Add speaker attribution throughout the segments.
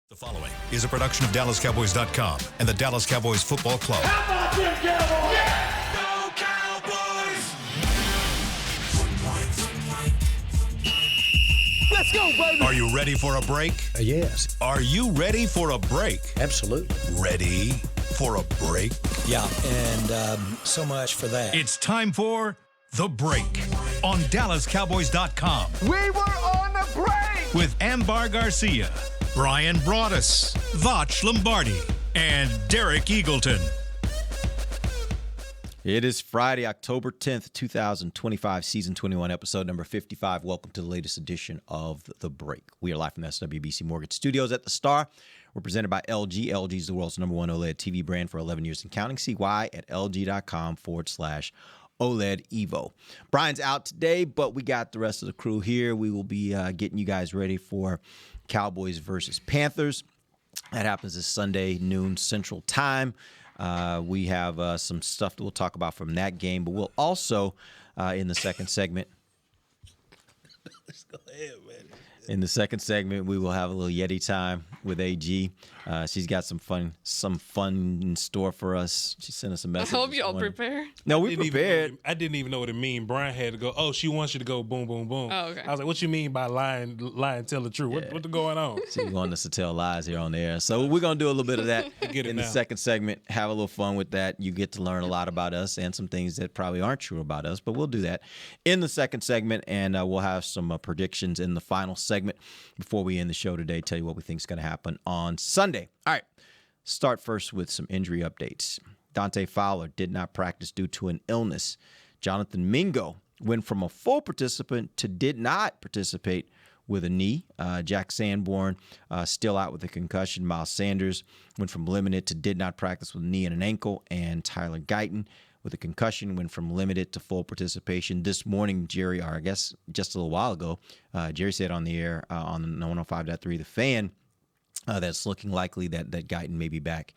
Speaker 1: The following is a production of DallasCowboys.com and the Dallas Cowboys Football Club.
Speaker 2: How about them Cowboys?
Speaker 1: Yeah!
Speaker 2: Go Cowboys!
Speaker 3: Let's go, baby!
Speaker 1: Are you ready for a break?
Speaker 3: Yes.
Speaker 1: Are you ready for a break?
Speaker 3: Absolutely.
Speaker 1: Ready for a break?
Speaker 3: Yeah, and so much for that.
Speaker 1: It's time for The Break on DallasCowboys.com.
Speaker 2: We were on a break!
Speaker 1: With Ambar Garcia, Brian Broaddus, Voch Lombardi, and Derek Eagleton.
Speaker 4: It is Friday, October 10th, 2025, Season 21, Episode number 55. Welcome to the latest edition of The Break. We are live from the SWBC Mortgage Studios at the Star. We're presented by LG. LG is the world's #1 OLED TV brand for 11 years and counting. See why at lg.com/OLED Evo. Brian's out today, but we got the rest of the crew here. We will be getting you guys ready for Cowboys versus Panthers. That happens this Sunday, noon Central Time. We have some stuff that we'll talk about from that game, but we'll also, in the second segment,
Speaker 3: Let's go ahead, man.
Speaker 4: in the second segment, we will have a little Yeti time with AG. She's got some fun in store for us. She sent us a message.
Speaker 5: I hope y'all prepare.
Speaker 4: No, we prepared.
Speaker 6: I didn't even know what it mean. Brian had to go, oh, she wants you to go boom, boom, boom.
Speaker 5: Oh, okay.
Speaker 6: I was like, what you mean by lying, tell the truth?
Speaker 4: Yeah.
Speaker 6: What's going on?
Speaker 4: She wanted us to tell lies here on the air. So we're going to do a little bit of that in the second segment. Have a little fun with that. You get to learn a lot about us and some things that probably aren't true about us, but we'll do that in the second segment, and we'll have some predictions in the final segment before we end the show today, tell you what we think is going to happen on Sunday. All right, start first with some injury updates. Dante Fowler did not practice due to an illness. Jonathan Mingo went from a full participant to did not participate with a knee. Jack Sanborn still out with a concussion. Miles Sanders went from limited to did not practice with a knee and an ankle. And Tyler Guyton with a concussion went from limited to full participation. This morning, Jerry, or I guess just a little while ago, Jerry said on the air on 105.3 The Fan that it's looking likely that Guyton may be back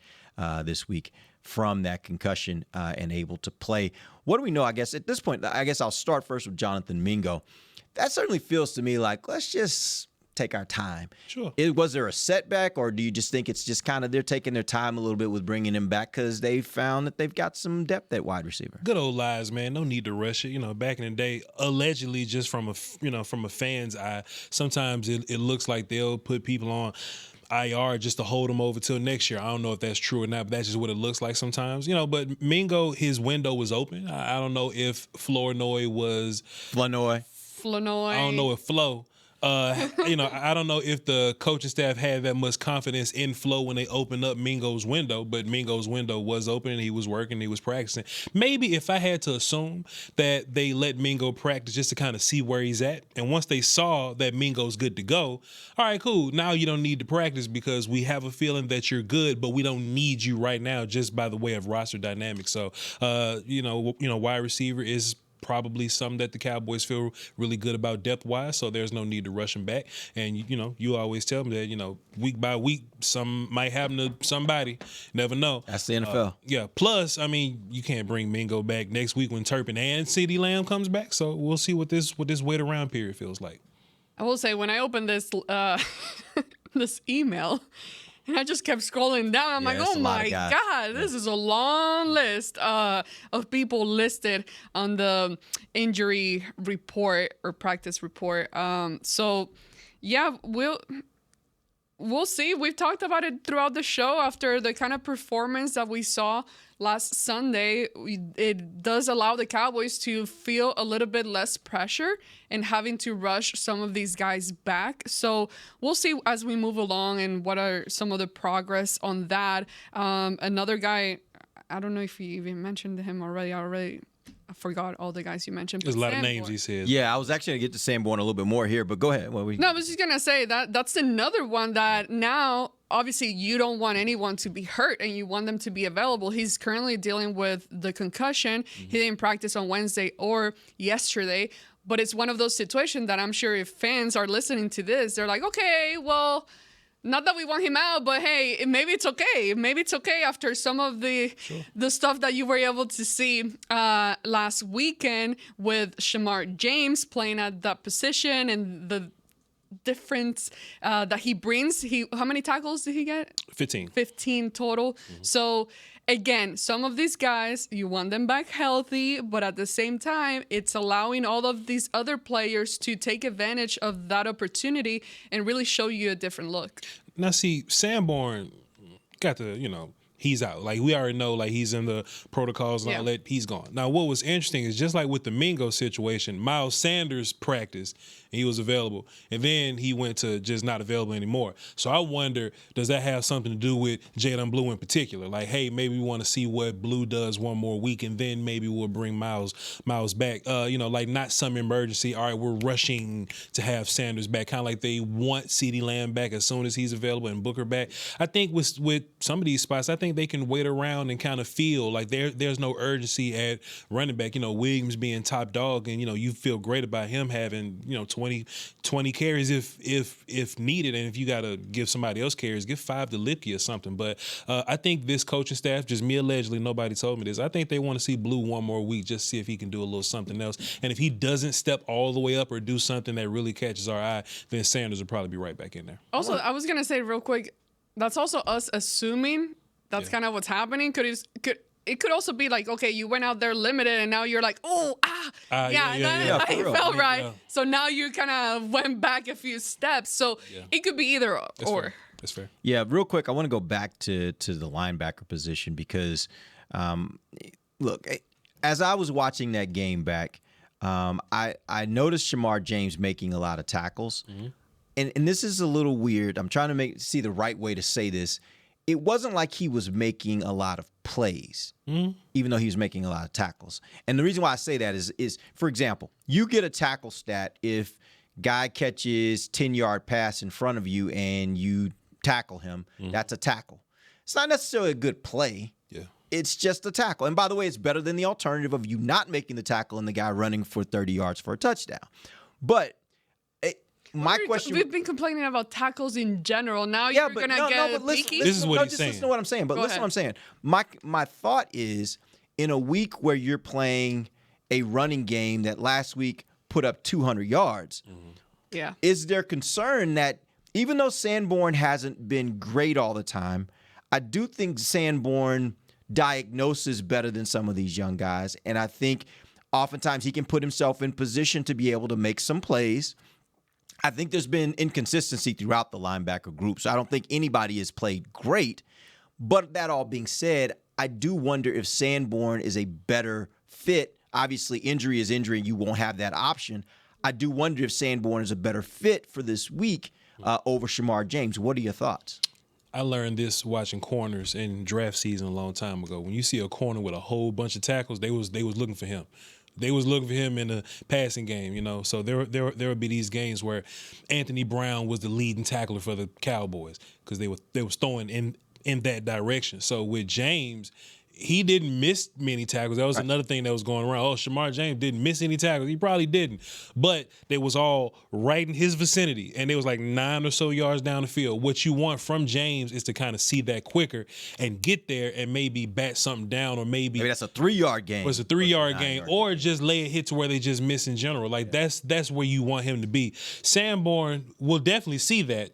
Speaker 4: this week from that concussion and able to play. What do we know? I guess at this point, I guess I'll start first with Jonathan Mingo. That certainly feels to me like let's just take our time.
Speaker 6: Sure.
Speaker 4: Was there a setback, or do you just think it's just kind of they're taking their time a little bit with bringing him back because they found that they've got some depth at wide receiver?
Speaker 6: Good old lies, man. No need to rush it. You know, back in the day, allegedly, just from a fan's eye, sometimes it looks like they'll put people on IR just to hold them over till next year. I don't know if that's true or not, but that's just what it looks like sometimes. You know, but Mingo, his window was open. I don't know if Flournoy was
Speaker 4: Flournoy.
Speaker 5: Flournoy.
Speaker 6: I don't know if Flo. I don't know if the coaching staff had that much confidence in Flo when they opened up Mingo's window, but Mingo's window was open and he was working, he was practicing. Maybe if I had to assume that they let Mingo practice just to kind of see where he's at, and once they saw that Mingo's good to go, all right, cool, now you don't need to practice because we have a feeling that you're good, but we don't need you right now just by the way of roster dynamics. So, wide receiver is probably something that the Cowboys feel really good about depth-wise, so there's no need to rush him back. And, you always tell them that, week by week, some might happen to somebody. Never know.
Speaker 4: That's the NFL.
Speaker 6: Yeah. Plus, you can't bring Mingo back next week when Turpin and CeeDee Lamb comes back, so we'll see what this wait-around period feels like.
Speaker 5: I will say, when I opened this this email, and I just kept scrolling down. I'm like, oh my God, this is a long list of people listed on the injury report or practice report. So, yeah, we'll see. We've talked about it throughout the show. After the kind of performance that we saw last Sunday, it does allow the Cowboys to feel a little bit less pressure and having to rush some of these guys back. So we'll see as we move along and what are some of the progress on that. Another guy, I don't know if you even mentioned him already. I forgot all the guys you mentioned.
Speaker 6: There's a lot of names he said.
Speaker 4: Yeah, I was actually going to get to Sanborn a little bit more here, but go ahead.
Speaker 5: No, I was just going to say that's another one that now, obviously, you don't want anyone to be hurt and you want them to be available. He's currently dealing with the concussion. Mm-hmm. He didn't practice on Wednesday or yesterday, but it's one of those situations that I'm sure if fans are listening to this, they're like, okay, well, not that we want him out, but hey, maybe it's okay. Maybe it's okay after some of the stuff that you were able to see last weekend with Shamar James playing at that position and difference that he brings. How many tackles did he get?
Speaker 6: 15.
Speaker 5: 15 total. So again, some of these guys, you want them back healthy, but at the same time, it's allowing all of these other players to take advantage of that opportunity and really show you a different look.
Speaker 6: Now, see, Sanborn got to, he's out. Like, we already know, like, he's in the protocols and all that. He's gone. Now, what was interesting is just like with the Mingo situation, Miles Sanders practiced and he was available. And then he went to just not available anymore. So I wonder, does that have something to do with Jalen Blue in particular? Like, hey, maybe we want to see what Blue does one more week and then maybe we'll bring Miles back. Like not some emergency. All right, we're rushing to have Sanders back. Kind of like they want CeeDee Lamb back as soon as he's available and Booker back. I think with some of these spots, I think they can wait around and kind of feel like there's no urgency at running back. Williams being top dog and, you feel great about him having, 20 carries if needed. And if you got to give somebody else carries, give 5 to Lipke or something. But I think this coaching staff, just me allegedly, nobody told me this, I think they want to see Blue one more week, just see if he can do a little something else. And if he doesn't step all the way up or do something that really catches our eye, then Sanders will probably be right back in there.
Speaker 5: Also, I was going to say real quick, that's also us assuming that's kind of what's happening. It could also be like, okay, you went out there limited and now you're like, I felt right. Yeah. So now you kind of went back a few steps. So it could be either or.
Speaker 6: That's fair.
Speaker 4: Yeah, real quick, I want to go back to the linebacker position because, look, as I was watching that game back, I noticed Shamar James making a lot of tackles. Mm-hmm. And this is a little weird. I'm trying to see the right way to say this. It wasn't like he was making a lot of plays, even though he was making a lot of tackles. And the reason why I say that is, for example, you get a tackle stat if guy catches 10-yard pass in front of you and you tackle him. That's a tackle. It's not necessarily a good play.
Speaker 6: Yeah.
Speaker 4: It's just a tackle. And by the way, it's better than the alternative of you not making the tackle and the guy running for 30 yards for a touchdown. But my question...
Speaker 5: We've been complaining about tackles in general. Now you're going to get picky?
Speaker 6: This is what he's saying.
Speaker 4: Listen to what I'm saying. But listen to what I'm saying. My thought is, in a week where you're playing a running game that last week put up 200 yards, is there concern that even though Sanborn hasn't been great all the time, I do think Sanborn diagnoses better than some of these young guys. And I think oftentimes he can put himself in position to be able to make some plays. I think there's been inconsistency throughout the linebacker group, so I don't think anybody has played great. But that all being said, I do wonder if Sanborn is a better fit. Obviously, injury is injury, and you won't have that option. I do wonder if Sanborn is a better fit for this week over Shamar James. What are your thoughts?
Speaker 6: I learned this watching corners in draft season a long time ago. When you see a corner with a whole bunch of tackles, they was looking for him. They was looking for him in the passing game, So there would be these games where Anthony Brown was the leading tackler for the Cowboys because they was throwing in that direction. So with James, he didn't miss many tackles. That was another thing that was going around. Oh, Shamar James didn't miss any tackles. He probably didn't. But they was all right in his vicinity, and it was like 9 or so yards down the field. What you want from James is to kind of see that quicker and get there and maybe bat something down, or maybe
Speaker 4: that's a 3-yard game.
Speaker 6: It's a 3-yard game, or just lay a hit to where they just miss in general. Like that's where you want him to be. Sanborn will definitely see that.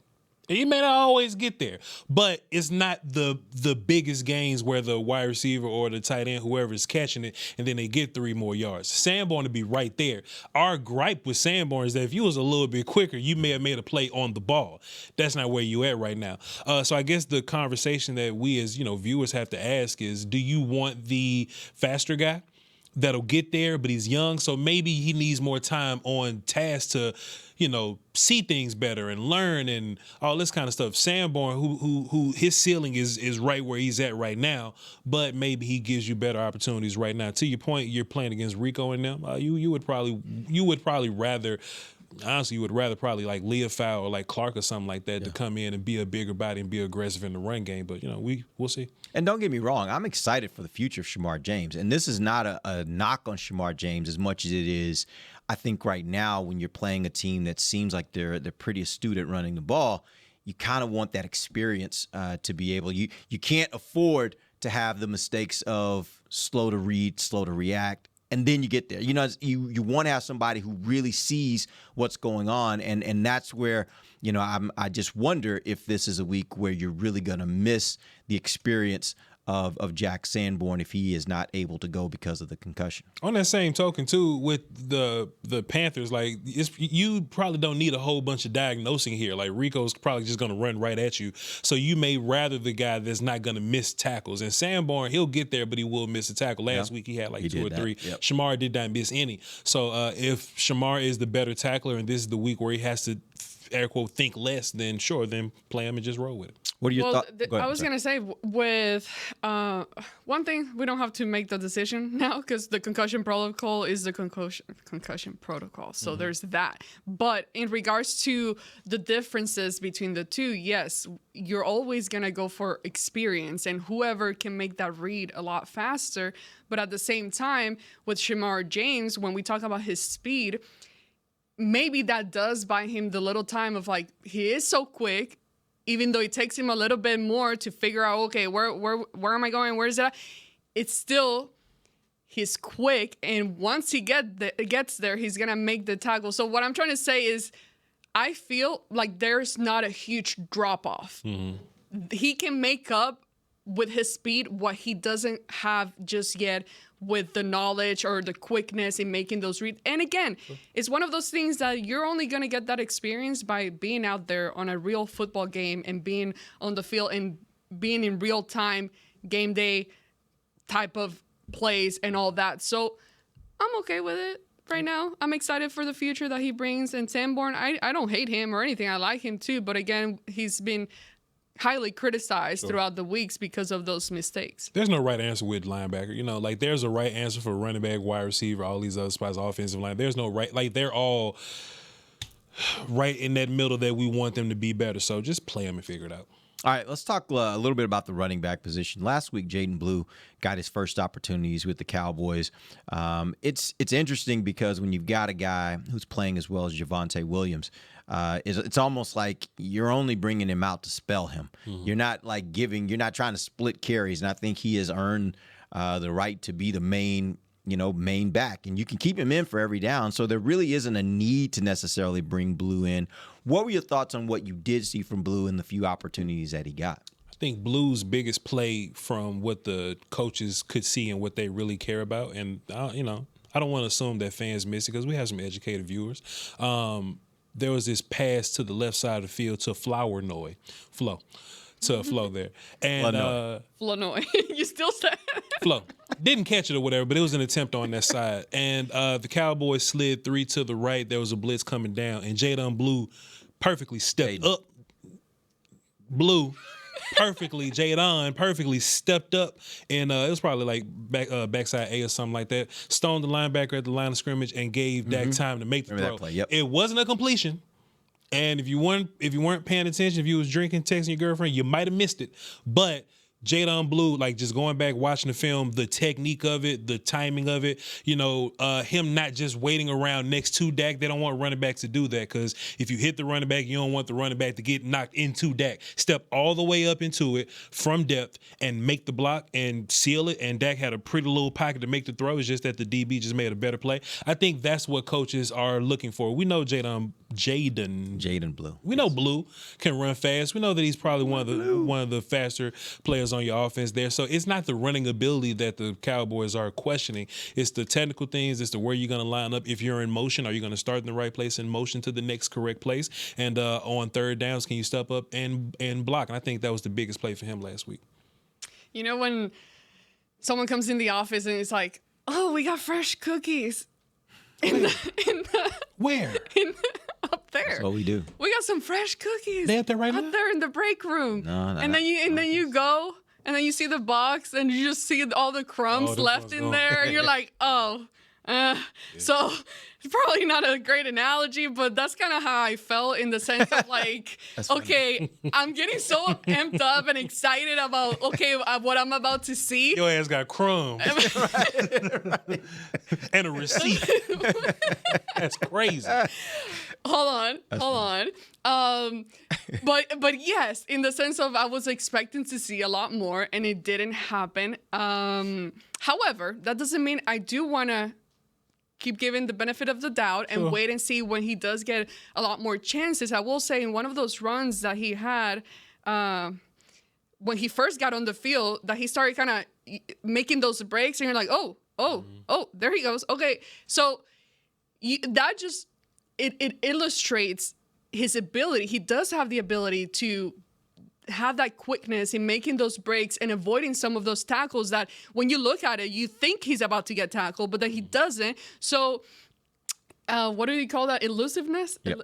Speaker 6: He may not always get there, but it's not the biggest gains where the wide receiver or the tight end, whoever is catching it, and then they get 3 more yards. Sanborn to be right there. Our gripe with Sanborn is that if you was a little bit quicker, you may have made a play on the ball. That's not where you at right now. So I guess the conversation that we as viewers have to ask is, do you want the faster guy that'll get there, but he's young, so maybe he needs more time on task to see things better and learn and all this kind of stuff. Sanborn, who his ceiling is right where he's at right now, but maybe he gives you better opportunities right now. To your point, you're playing against Rico and them. You would probably rather. Honestly, you would rather probably like Leofau or like Clark or something like that to come in and be a bigger body and be aggressive in the run game. But, we'll see.
Speaker 4: And don't get me wrong, I'm excited for the future of Shamar James. And this is not a knock on Shamar James as much as it is, I think right now when you're playing a team that seems like they're pretty astute at running the ball, you kind of want that experience to be able. You can't afford to have the mistakes of slow to read, slow to react, and then you get there. You know, you want to have somebody who really sees what's going on, and that's where, you know, I just wonder if this is a week where you're really going to miss the experience of Jack Sanborn if he is not able to go because of the concussion.
Speaker 6: On that same token, too, with the Panthers, like you probably don't need a whole bunch of diagnosing here. Like Rico's probably just going to run right at you. So you may rather the guy that's not going to miss tackles. And Sanborn, he'll get there, but he will miss a tackle. Last week he had like 2 or 3. Yep. Shamar did not miss any. So if Shamar is the better tackler and this is the week where he has to, air quote, think less, then sure, then play him and just roll with it.
Speaker 4: What are your thoughts?
Speaker 5: I was going to say, with one thing, we don't have to make the decision now because the concussion protocol is the concussion protocol. So there's that. But in regards to the differences between the two, yes, you're always going to go for experience and whoever can make that read a lot faster. But at the same time, with Shamar James, when we talk about his speed, maybe that does buy him the little time of like, he is so quick, even though it takes him a little bit more to figure out, okay, where am I going? Where is it at? It's still, he's quick. And once he gets there, he's going to make the tackle. So what I'm trying to say is I feel like there's not a huge drop off. Mm-hmm. He can make up with his speed what he doesn't have just yet with the knowledge or the quickness in making those reads. And again, it's one of those things that you're only going to get that experience by being out there on a real football game and being on the field and being in real time, game day type of plays and all that. So I'm okay with it right now. I'm excited for the future that he brings. And Sanborn, I don't hate him or anything. I like him too. But again, he's been highly criticized throughout the weeks because of those mistakes.
Speaker 6: There's no right answer with linebacker. You know, like there's a right answer for running back, wide receiver, all these other spots, offensive line. There's no right, like they're all right in that middle that we want them to be better. So just play them and figure it out.
Speaker 4: All right, let's talk a little bit about the running back position. Last week, Jaden Blue got his first opportunities with the Cowboys. It's interesting because when you've got a guy who's playing as well as Javonte Williams, it's almost like you're only bringing him out to spell him. Mm-hmm. You're not you're not trying to split carries, and I think he has earned the right to be the main back, and you can keep him in for every down. So there really isn't a need to necessarily bring Blue in. What were your thoughts on what you did see from Blue in the few opportunities that he got?
Speaker 6: I think Blue's biggest play from what the coaches could see and what they really care about, and I don't want to assume that fans miss it because we have some educated viewers. There was this pass to the left side of the field to Flo there. And
Speaker 5: Flournoy. You still say
Speaker 6: Flo. Didn't catch it or whatever, but it was an attempt on that side. And the Cowboys slid 3 to the right. There was a blitz coming down, and Jaden Blue perfectly stepped up. Jaden perfectly stepped up, and it was probably like backside A or something like that. Stoned the linebacker at the line of scrimmage and gave Dak time to make the throw.
Speaker 4: Play, yep.
Speaker 6: It wasn't a completion, and if you weren't paying attention, if you was drinking, texting your girlfriend, you might have missed it. But Jaden Blue, like just going back, watching the film, the technique of it, the timing of it, him not just waiting around next to Dak. They don't want running backs to do that because if you hit the running back, you don't want the running back to get knocked into Dak. Step all the way up into it from depth and make the block and seal it. And Dak had a pretty little pocket to make the throw. It's just that the DB just made a better play. I think that's what coaches are looking for. We know Jaden Blue. We know Blue can run fast. We know that he's probably one of the faster players on your offense there. So it's not the running ability that the Cowboys are questioning. It's the technical things. It's the where you're going to line up. If you're in motion, are you going to start in the right place in motion to the next correct place? And on third downs, can you step up and block? And I think that was the biggest play for him last week.
Speaker 5: You know, when someone comes in the office and it's like, oh, we got fresh cookies.
Speaker 6: Where?
Speaker 5: Up there.
Speaker 4: That's what we do.
Speaker 5: We got some fresh cookies.
Speaker 6: They up there right now?
Speaker 5: Up there in the break room.
Speaker 4: No,
Speaker 5: and then you go and then you see the box and you just see all the crumbs left in there. And you're like, oh. So it's probably not a great analogy, but that's kind of how I felt in the sense of like, okay, I'm getting so amped up and excited about, what I'm about to see.
Speaker 6: Your ass got crumbs. And a receipt. That's crazy.
Speaker 5: hold on. But yes, in the sense of I was expecting to see a lot more, and it didn't happen. However, that doesn't mean I do want to keep giving the benefit of the doubt and wait and see when he does get a lot more chances. I will say in one of those runs that he had, when he first got on the field, that he started kind of making those breaks, and you're like, oh, there he goes. Okay, so that just it illustrates his ability. He does have the ability to have that quickness in making those breaks and avoiding some of those tackles that when you look at it, you think he's about to get tackled, but then he doesn't. So what do you call that? Elusiveness?
Speaker 4: Yep.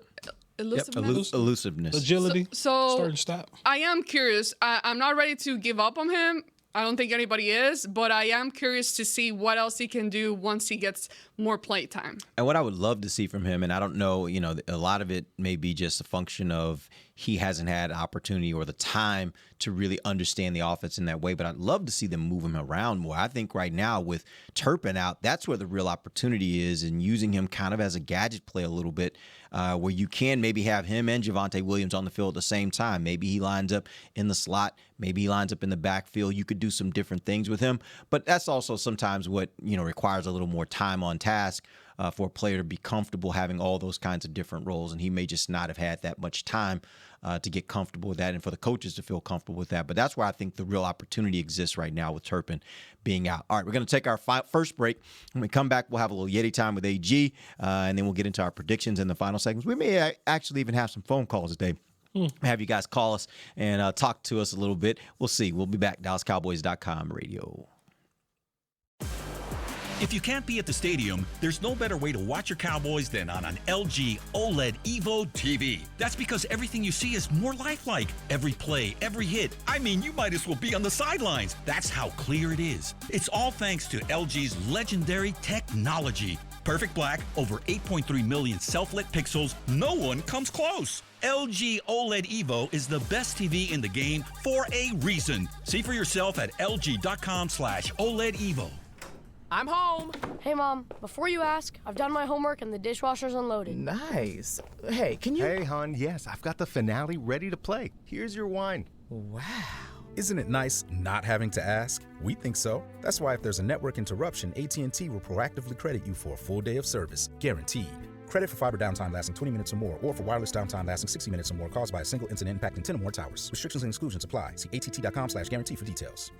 Speaker 5: Elusiveness?
Speaker 4: Elusiveness.
Speaker 6: Agility.
Speaker 5: So
Speaker 6: start and stop.
Speaker 5: I am curious. I'm not ready to give up on him. I don't think anybody is, but I am curious to see what else he can do once he gets more play time.
Speaker 4: And what I would love to see from him, and I don't know, a lot of it may be just a function of he hasn't had opportunity or the time to really understand the offense in that way, but I'd love to see them move him around more. I think right now with Turpin out, that's where the real opportunity is, and using him kind of as a gadget play a little bit, where you can maybe have him and Javonte Williams on the field at the same time. Maybe he lines up in the slot. Maybe he lines up in the backfield. You could do some different things with him, but that's also sometimes what, requires a little more time on task for a player to be comfortable having all those kinds of different roles, and he may just not have had that much time to get comfortable with that and for the coaches to feel comfortable with that. But that's where I think the real opportunity exists right now with Turpin being out. All right, we're going to take our first break. When we come back, we'll have a little Yeti time with AG, and then we'll get into our predictions in the final segments. We may actually even have some phone calls today. Have you guys call us and talk to us a little bit. We'll see. We'll be back. DallasCowboys.com radio.
Speaker 7: If you can't be at the stadium, there's no better way to watch your Cowboys than on an LG OLED Evo TV. That's because everything you see is more lifelike. Every play, every hit. I mean, you might as well be on the sidelines. That's how clear it is. It's all thanks to LG's legendary technology. Perfect black, over 8.3 million self-lit pixels. No one comes close. LG OLED Evo is the best TV in the game for a reason. See for yourself at lg.com/OLED Evo.
Speaker 8: I'm home. Hey, Mom, before you ask, I've done my homework and the dishwasher's unloaded.
Speaker 9: Nice. Hey, can you...
Speaker 2: Hey, hon, yes, I've got the finale ready to play. Here's your wine.
Speaker 9: Wow.
Speaker 10: Isn't it nice not having to ask? We think so. That's why if there's a network interruption, AT&T will proactively credit you for a full day of service, guaranteed. Credit for fiber downtime lasting 20 minutes or more, or for wireless downtime lasting 60 minutes or more caused by a single incident impacting 10 or more towers. Restrictions and exclusions apply. See att.com/guarantee for details.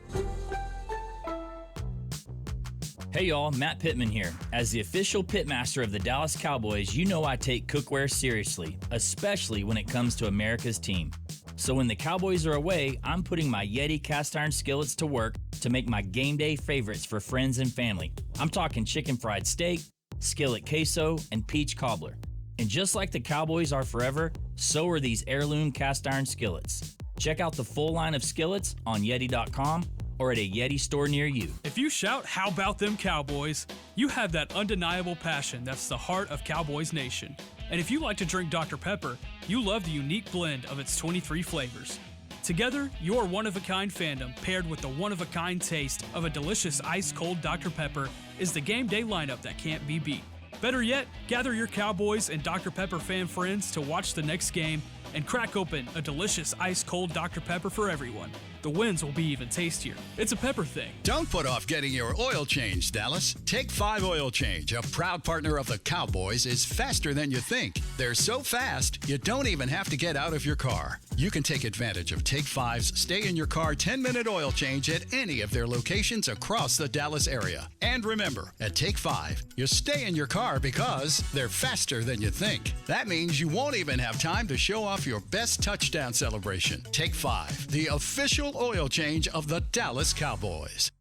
Speaker 11: Hey y'all, Matt Pittman here. As the official pitmaster of the Dallas Cowboys, you know I take cookware seriously, especially when it comes to America's team. So when the Cowboys are away, I'm putting my Yeti cast iron skillets to work to make my game day favorites for friends and family. I'm talking chicken fried steak, skillet queso, and peach cobbler. And just like the Cowboys are forever, so are these heirloom cast iron skillets. Check out the full line of skillets on Yeti.com or at a Yeti store near you.
Speaker 12: If you shout, "How about them Cowboys?" you have that undeniable passion that's the heart of Cowboys Nation. And if you like to drink Dr. Pepper, you love the unique blend of its 23 flavors. Together, your one-of-a-kind fandom paired with the one-of-a-kind taste of a delicious ice-cold Dr. Pepper is the game day lineup that can't be beat. Better yet, gather your Cowboys and Dr. Pepper fan friends to watch the next game and crack open a delicious ice-cold Dr. Pepper for everyone. The wins will be even tastier. It's a pepper thing.
Speaker 13: Don't put off getting your oil change, Dallas. Take 5 Oil Change, a proud partner of the Cowboys, is faster than you think. They're so fast, you don't even have to get out of your car. You can take advantage of Take 5's stay-in-your-car 10-minute oil change at any of their locations across the Dallas area. And remember, at Take 5, you stay in your car because they're faster than you think. That means you won't even have time to show off your best touchdown celebration. Take 5, the official oil change of the Dallas Cowboys.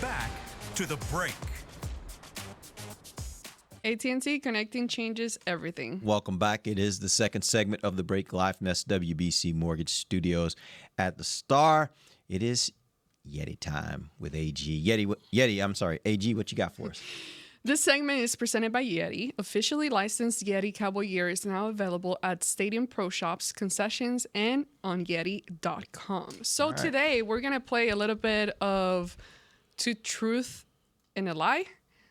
Speaker 1: Back to the break.
Speaker 5: AT&T connecting changes everything.
Speaker 4: Welcome back. It is the second segment of the break live from SWBC Mortgage Studios at the Star. It is Yeti time with AG. AG, what you got for us?
Speaker 5: This segment is presented by Yeti. Officially licensed Yeti Cowboy gear is now available at Stadium Pro Shops, concessions, and on Yeti.com. So today we're going to play a little bit of Two Truth and a Lie.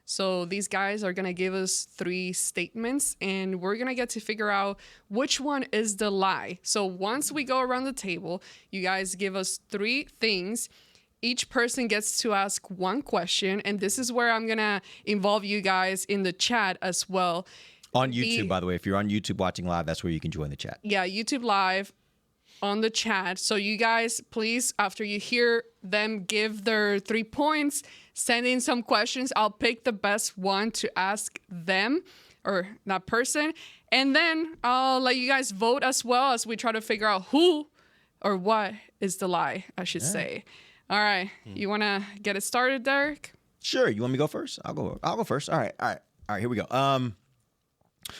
Speaker 5: So these guys are going to give us 3 statements, and we're going to get to figure out which one is the lie. So once we go around the table, you guys give us 3 things. Each person gets to ask 1 question, and this is where I'm going to involve you guys in the chat as well.
Speaker 4: On YouTube, by the way. If you're on YouTube watching live, that's where you can join the chat.
Speaker 5: Yeah, YouTube Live on the chat. So you guys, please, after you hear them give their 3 points, send in some questions. I'll pick the best one to ask them or that person. And then I'll let you guys vote as well as we try to figure out who or what is the lie, I should say. All right. You want to get it started, Derek?
Speaker 4: Sure. You want me to go first? I'll go first. All right, here we go.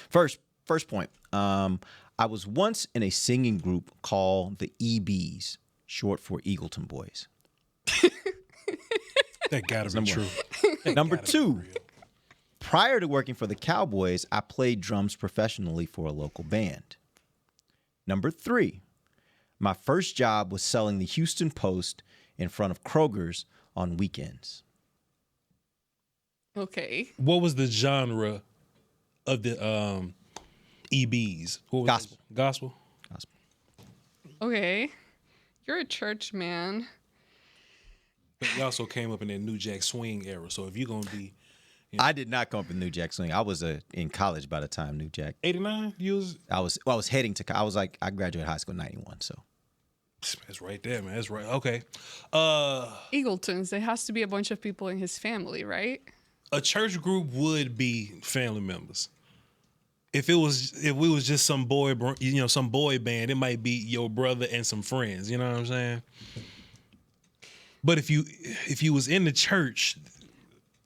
Speaker 4: First point. I was once in a singing group called the EBs, short for Eagleton Boys.
Speaker 6: That gotta be true.
Speaker 4: Number 2, prior to working for the Cowboys, I played drums professionally for a local band. Number 3, my first job was selling the Houston Post in front of Kroger's on weekends.
Speaker 5: Okay.
Speaker 6: What was the genre of the EBs? What was
Speaker 4: Gospel.
Speaker 6: Gospel?
Speaker 5: Okay. You're a church man.
Speaker 6: But you also came up in that New Jack Swing era. So if you're going to be...
Speaker 4: I did not come up in New Jack Swing. I was in college by the time New Jack.
Speaker 6: 89?
Speaker 4: I was heading to... I graduated high school in 91, so...
Speaker 6: That's right there, man. That's right. Okay.
Speaker 5: Eagletons, there has to be a bunch of people in his family, right?
Speaker 6: A church group would be family members. If we was just some boy band, it might be your brother and some friends. You know what I'm saying? But if you was in the church,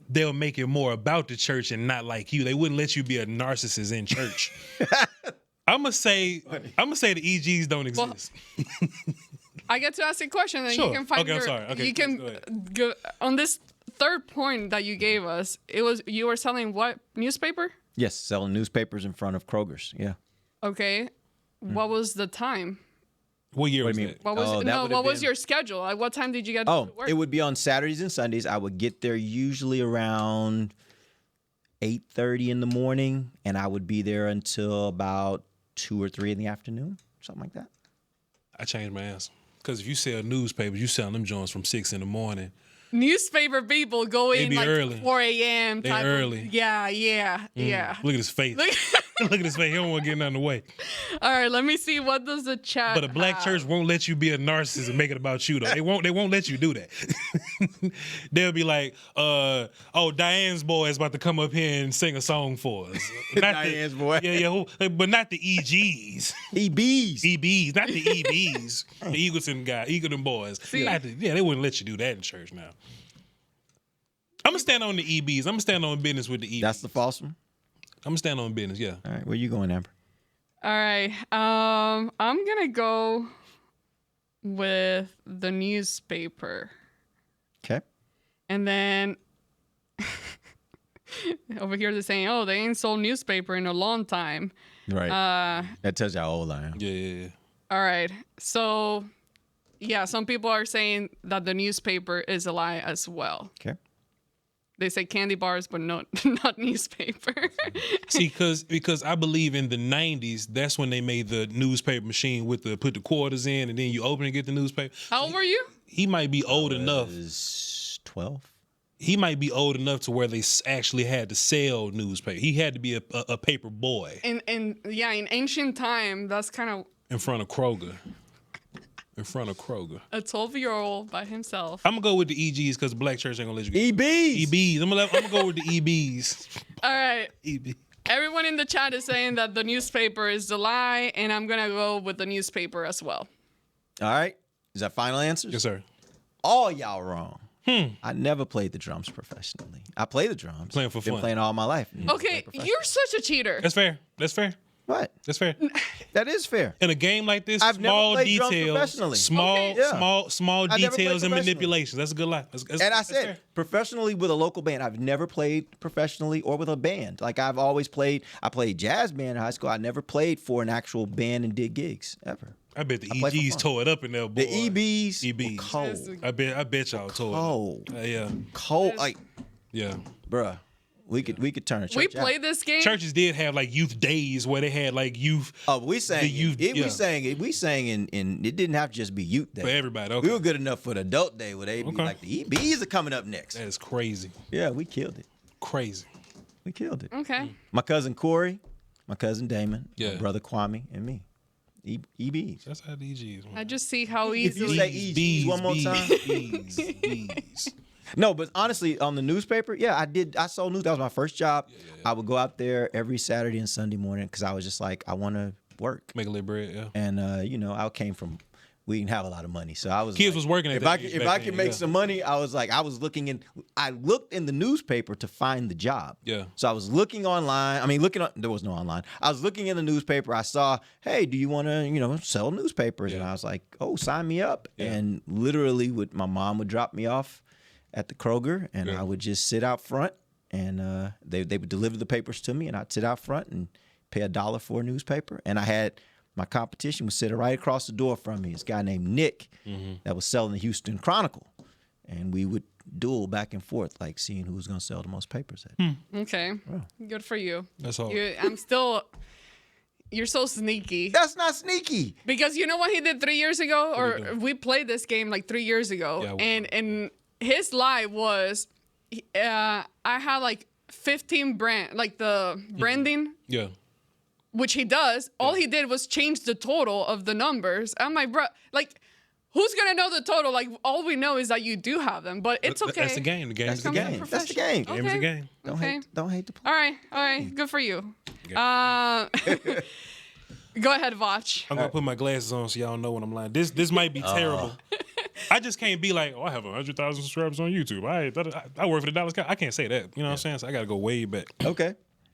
Speaker 6: they'll make it more about the church and not like you. They wouldn't let you be a narcissist in church. I'm gonna say the EGs don't exist.
Speaker 5: Well, I get to ask a question, and
Speaker 6: sure.
Speaker 5: you can find
Speaker 6: I'm sorry. Okay,
Speaker 5: you can go on this 3rd point that you gave us. You were selling what newspaper?
Speaker 4: Yes, selling newspapers in front of Kroger's. Yeah.
Speaker 5: Okay. What was the time?
Speaker 6: What year was that?
Speaker 5: What was your schedule? At what time did you get to work?
Speaker 4: It would be on Saturdays and Sundays. I would get there usually around 8:30 in the morning, and I would be there until about 2 or 3 in the afternoon, something like that.
Speaker 6: I changed my answer. Because if you sell newspapers, you sell them joints from 6 in the morning.
Speaker 5: Newspaper people go in like
Speaker 6: early.
Speaker 5: 4 a.m.
Speaker 6: They early.
Speaker 5: Yeah.
Speaker 6: Look at his face. Look at his face. He don't want to get nothing away.
Speaker 5: All right, let me see. What does the chat
Speaker 6: But a black church won't let you be a narcissist and make it about you, though. They won't let you do that. They'll be like, Diane's boy is about to come up here and sing a song for us.
Speaker 4: Diane's boy.
Speaker 6: Yeah, but not the EGs. EBs, not the EBs. The Eagleton boys. They wouldn't let you do that in church now. I'm going to stand on the EBs. I'm going to stand on business with the EBs.
Speaker 4: That's the false one?
Speaker 6: I'm going to stand on business, yeah.
Speaker 4: All right, where you going, Amber?
Speaker 5: All right. I'm going to go with the newspaper.
Speaker 4: Okay.
Speaker 5: And then over here they're saying, they ain't sold newspaper in a long time.
Speaker 4: Right. That tells you how old I am.
Speaker 6: Yeah.
Speaker 5: All right. So, yeah, some people are saying that the newspaper is a lie as well.
Speaker 4: Okay.
Speaker 5: They say candy bars, but not newspaper.
Speaker 6: See, because I believe in the 90s, that's when they made the newspaper machine with put the quarters in, and then you open and get the newspaper.
Speaker 5: How old were you?
Speaker 6: He might be old enough.
Speaker 4: 12.
Speaker 6: He might be old enough to where they actually had to sell newspaper. He had to be a paper boy.
Speaker 5: In ancient time, that's kind of
Speaker 6: in front of Kroger. A 12-year-old
Speaker 5: by himself.
Speaker 6: I'm gonna go with the EGs because the black church ain't gonna let you get
Speaker 4: EBs.
Speaker 6: I'm gonna go with the EBs.
Speaker 5: All right.
Speaker 6: EB.
Speaker 5: Everyone in the chat is saying that the newspaper is the lie, and I'm gonna go with the newspaper as well.
Speaker 4: All right. Is that final answer?
Speaker 6: Yes, sir.
Speaker 4: All y'all wrong. I never played the drums professionally. I play the drums.
Speaker 6: Playing for fun.
Speaker 4: Been playing all my life.
Speaker 5: Okay, you're such a cheater.
Speaker 6: That's fair.
Speaker 4: What?
Speaker 6: That's fair.
Speaker 4: That is fair.
Speaker 6: In a game like this,
Speaker 4: I've
Speaker 6: small
Speaker 4: never played drums
Speaker 6: details,
Speaker 4: professionally.
Speaker 6: small
Speaker 4: I've never played
Speaker 6: details and
Speaker 4: professionally.
Speaker 6: manipulations. That's a good lie.
Speaker 4: And I said professionally with a local band. I've never played professionally or with a band. Like I've always played. I played jazz band in high school. I never played for an actual band and did gigs ever.
Speaker 6: I bet the EGs tore it up in there, boy.
Speaker 4: The EBs were cold.
Speaker 6: I bet y'all tore it up.
Speaker 4: Cold.
Speaker 6: Yeah.
Speaker 4: Cold. Like,
Speaker 6: yeah.
Speaker 4: bruh. We could turn a church
Speaker 5: We played this game.
Speaker 6: Churches did have like youth days where they had like youth.
Speaker 4: Oh, we sang.
Speaker 6: youth,
Speaker 4: We sang in. It didn't have to just be youth day
Speaker 6: for everybody. Okay.
Speaker 4: We were good enough for the adult day where they be like the EBs are coming up next.
Speaker 6: That is crazy.
Speaker 4: Yeah, we killed it.
Speaker 6: Crazy.
Speaker 4: We killed it.
Speaker 5: Okay.
Speaker 4: My cousin Corey, my cousin Damon,
Speaker 6: Yeah.
Speaker 4: my brother Kwame, and me. EBs.
Speaker 6: That's how DGs.
Speaker 5: I just see how
Speaker 4: If you
Speaker 5: easily.
Speaker 4: say EGs one more time.
Speaker 6: Bees.
Speaker 4: No, but honestly, on the newspaper, yeah, I sold news. That was my first job. I would go out there every Saturday and Sunday morning because I was just like, I want to work.
Speaker 6: Make a little bread, yeah.
Speaker 4: And, I came from, we didn't have a lot of money. So I was
Speaker 6: Kids
Speaker 4: like,
Speaker 6: was working at
Speaker 4: if
Speaker 6: that
Speaker 4: I
Speaker 6: age
Speaker 4: could, if
Speaker 6: back
Speaker 4: I could
Speaker 6: then,
Speaker 4: make
Speaker 6: yeah.
Speaker 4: some money, I looked in the newspaper to find the job.
Speaker 6: Yeah.
Speaker 4: So I was looking online. There was no online. I was looking in the newspaper. I saw, hey, do you want to, sell newspapers? And I was like, oh, sign me up.
Speaker 6: Yeah.
Speaker 4: And literally my mom would drop me off at the Kroger, and I would just sit out front, and they would deliver the papers to me, and I'd sit out front and pay $1 for a newspaper. And I had my competition was sitting right across the door from me. This guy named Nick that was selling the Houston Chronicle, and we would duel back and forth, like seeing who was going to sell the most papers.
Speaker 5: Okay. Good for you.
Speaker 6: That's all.
Speaker 5: You're so sneaky.
Speaker 4: That's not sneaky.
Speaker 5: Because you know what he did 3 years ago? Or we played this game like 3 years ago.
Speaker 6: Yeah,
Speaker 5: and his lie was, I had like 15 branding,
Speaker 6: Yeah.
Speaker 5: which he does. All he did was change the total of the numbers. I'm like, bro, like, who's going to know the total? Like, all we know is that you do have them, but it's okay.
Speaker 6: That's the game. The game's the
Speaker 4: That's
Speaker 6: game.
Speaker 4: That's the game.
Speaker 6: Game's the
Speaker 5: Okay.
Speaker 6: game.
Speaker 4: Don't hate the play.
Speaker 5: All right. Good for you. Go ahead, Voch.
Speaker 6: I'm gonna put my glasses on so y'all know when I'm lying. This might be terrible. I just can't be like, I have 100,000 subscribers on YouTube. I work for the Dallas Cowboys. I can't say that. You know what I'm saying? So I got to go way back.
Speaker 4: Okay.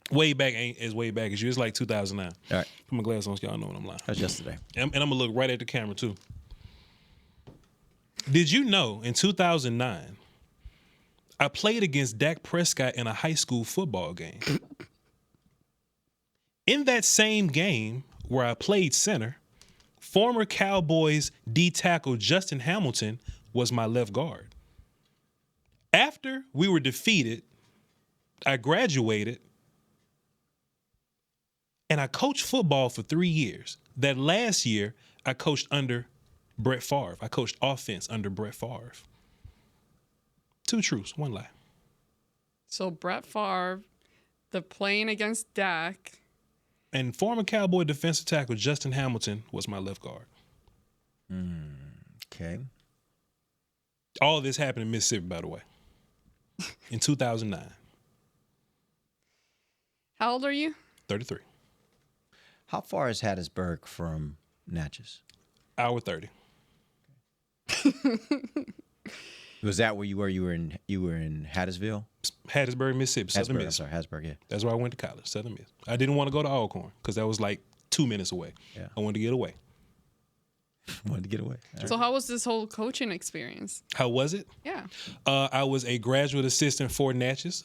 Speaker 6: Way back ain't as way back as you. It's like 2009.
Speaker 4: All right.
Speaker 6: Put my glasses on so y'all know when I'm lying.
Speaker 4: That's yesterday.
Speaker 6: And I'm gonna look right at the camera too. Did you know in 2009 I played against Dak Prescott in a high school football game? In that same game where I played center, former Cowboys D tackle Justin Hamilton was my left guard. After we were defeated, I graduated and I coached football for 3 years. That last year, I coached under Brett Favre. I coached offense under Brett Favre. 2 truths, 1 lie.
Speaker 5: So Brett Favre, the playing against Dak.
Speaker 6: And former Cowboy defensive tackle Justin Hamilton was my left guard.
Speaker 4: Okay.
Speaker 6: All this happened in Mississippi, by the way, in 2009.
Speaker 5: How old are you?
Speaker 6: 33.
Speaker 4: How far is Hattiesburg from Natchez?
Speaker 6: Hour 30.
Speaker 4: Was that where you were? You were in Hattiesville?
Speaker 6: Hattiesburg, Mississippi, Southern Miss.
Speaker 4: I'm sorry, Hattiesburg, yeah.
Speaker 6: That's where I went to college, Southern Miss. I didn't want to go to Alcorn because that was like 2 minutes away.
Speaker 4: Yeah.
Speaker 6: I wanted to get away.
Speaker 4: Wanted to get away.
Speaker 5: So how was this whole coaching experience?
Speaker 6: How was it?
Speaker 5: Yeah.
Speaker 6: I was a graduate assistant for Natchez.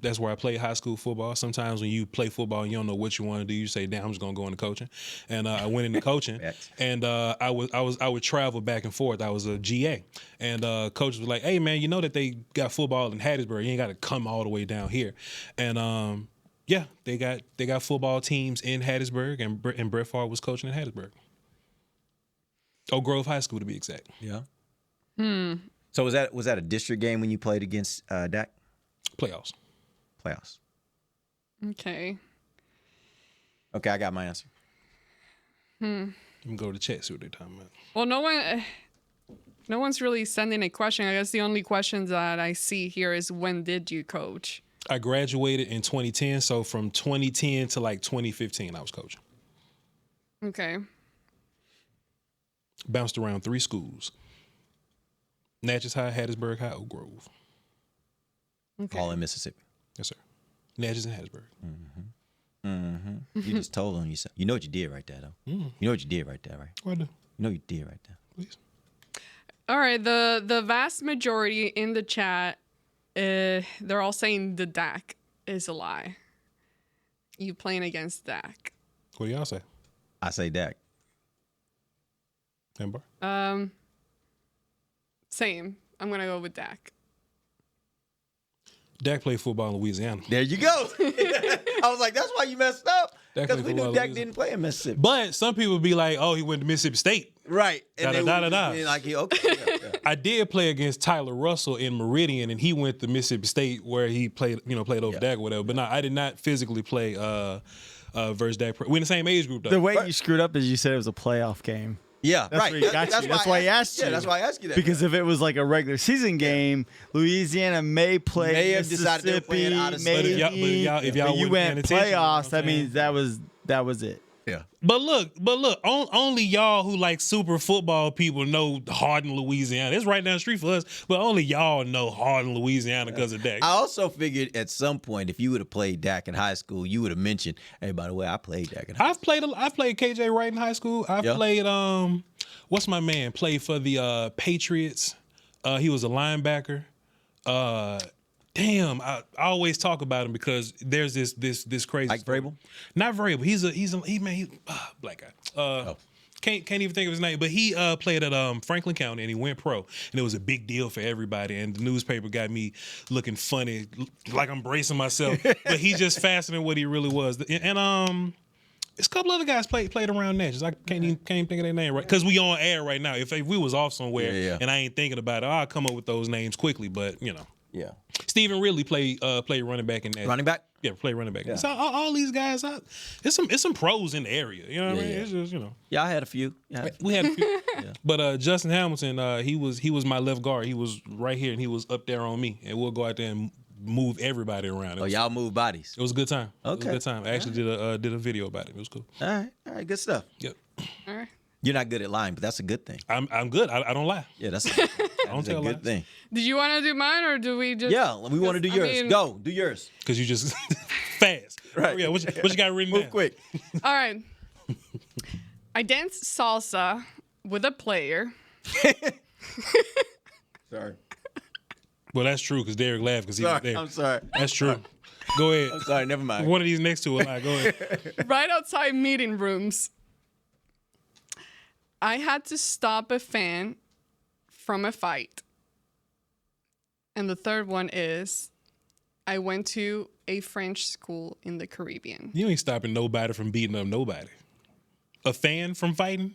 Speaker 6: That's where I played high school football. Sometimes when you play football and you don't know what you want to do, you say, "Damn, I'm just gonna go into coaching." And I went into coaching, and I would travel back and forth. I was a GA, and coaches was like, "Hey man, you know that they got football in Hattiesburg. You ain't got to come all the way down here." And yeah, they got football teams in Hattiesburg, and Brett Favre was coaching in Hattiesburg. Oak Grove High School, to be exact.
Speaker 4: Yeah. So was that a district game when you played against Dak?
Speaker 6: Playoffs.
Speaker 5: Okay.
Speaker 4: Okay, I got my answer.
Speaker 6: Let me go to the chat, see what they're talking about.
Speaker 5: Well, no one's really sending a question. I guess the only questions that I see here is, when did you coach?
Speaker 6: I graduated in 2010, so from 2010 to like 2015, I was coaching.
Speaker 5: Okay.
Speaker 6: Bounced around 3 schools. Natchez High, Hattiesburg High, Oak Grove.
Speaker 5: Okay.
Speaker 4: All in Mississippi.
Speaker 6: Yes, sir. Natchez and Hattiesburg.
Speaker 4: You just told on yourself. You know what you did right there, though. You know what you did right there, right?
Speaker 6: What I do?
Speaker 4: You know what you did right there.
Speaker 6: Please.
Speaker 5: All right. The vast majority in the chat, they're all saying the Dak is a lie. You playing against Dak.
Speaker 6: What do y'all say?
Speaker 4: I say Dak.
Speaker 6: Ambar?
Speaker 5: Same. I'm gonna go with Dak.
Speaker 6: Dak played football in Louisiana.
Speaker 4: There you go. I was like, that's why you messed up. Because we knew Dak didn't play in Mississippi.
Speaker 6: But some people be like, oh, he went to Mississippi State.
Speaker 4: Right. And
Speaker 6: Like, I did play against Tyler Russell in Meridian, and he went to Mississippi State where he played over Dak or whatever. But no, I did not physically play versus Dak. We're in the same age group, though.
Speaker 14: The way you screwed up is you said it was a playoff game.
Speaker 4: Yeah,
Speaker 14: that's right. That's why he asked you.
Speaker 4: Yeah, that's why I asked you that.
Speaker 14: Because if it was like a regular season game, Louisiana may play
Speaker 4: have decided they were playing out of
Speaker 14: maybe.
Speaker 6: If y'all
Speaker 14: you went playoffs, that means that was it.
Speaker 4: Yeah.
Speaker 6: But look, only y'all who like super football people know Hardin, Louisiana. It's right down the street for us, but only y'all know Hardin, Louisiana because of Dak.
Speaker 4: I also figured at some point, if you would have played Dak in high school, you would have mentioned, hey, by the way, I played Dak in high school.
Speaker 6: I've played KJ Wright in high school. I've played what's my man? Played for the Patriots. He was a linebacker. Damn, I always talk about him because there's this crazy.
Speaker 4: Like Vrabel?
Speaker 6: Not Vrabel. He's black guy. Can't even think of his name, but he played at Franklin County and he went pro, and it was a big deal for everybody. And the newspaper got me looking funny, like I'm bracing myself. But he's just faster than what he really was. And there's a couple other guys played around Natchez. I can't even think of their name right because we on air right now. If we was off somewhere and I ain't thinking about it, I'll come up with those names quickly. But you know.
Speaker 4: Yeah.
Speaker 6: Stephen Ridley played running back in that.
Speaker 4: Running back?
Speaker 6: Yeah, play running back.
Speaker 4: Yeah.
Speaker 6: So all these guys, it's some pros in the area. You know what I mean? It's just,
Speaker 4: Yeah, I had a few.
Speaker 6: We had a few. But Justin Hamilton, he was my left guard. He was right here and he was up there on me. And we'll go out there and move everybody around.
Speaker 4: Y'all move bodies.
Speaker 6: It was a good time.
Speaker 4: Okay.
Speaker 6: It was a good time. I actually did a video about it. It was cool.
Speaker 4: All right, good stuff.
Speaker 6: Yep.
Speaker 5: All right.
Speaker 4: You're not good at lying, but that's a good thing.
Speaker 6: I'm good. I don't lie.
Speaker 4: Yeah, that's a good
Speaker 6: lies.
Speaker 4: thing.
Speaker 5: Did you want to do mine or do we just?
Speaker 4: Yeah, we want to do yours. Go, do yours.
Speaker 6: Because you just fast.
Speaker 4: Right.
Speaker 6: Yeah, what you got written down?
Speaker 4: Move quick.
Speaker 5: All right. I danced salsa with a player.
Speaker 4: Sorry.
Speaker 6: Well, that's true because Derek laughed because he was there.
Speaker 4: I'm sorry.
Speaker 6: That's true. Go ahead.
Speaker 4: I'm sorry. Never mind.
Speaker 6: One of these next two will lie. Go ahead.
Speaker 5: Right outside meeting rooms. I had to stop a fan from a fight. And the third one is I went to a French school in the Caribbean.
Speaker 6: You ain't stopping nobody from beating up nobody. A fan from fighting?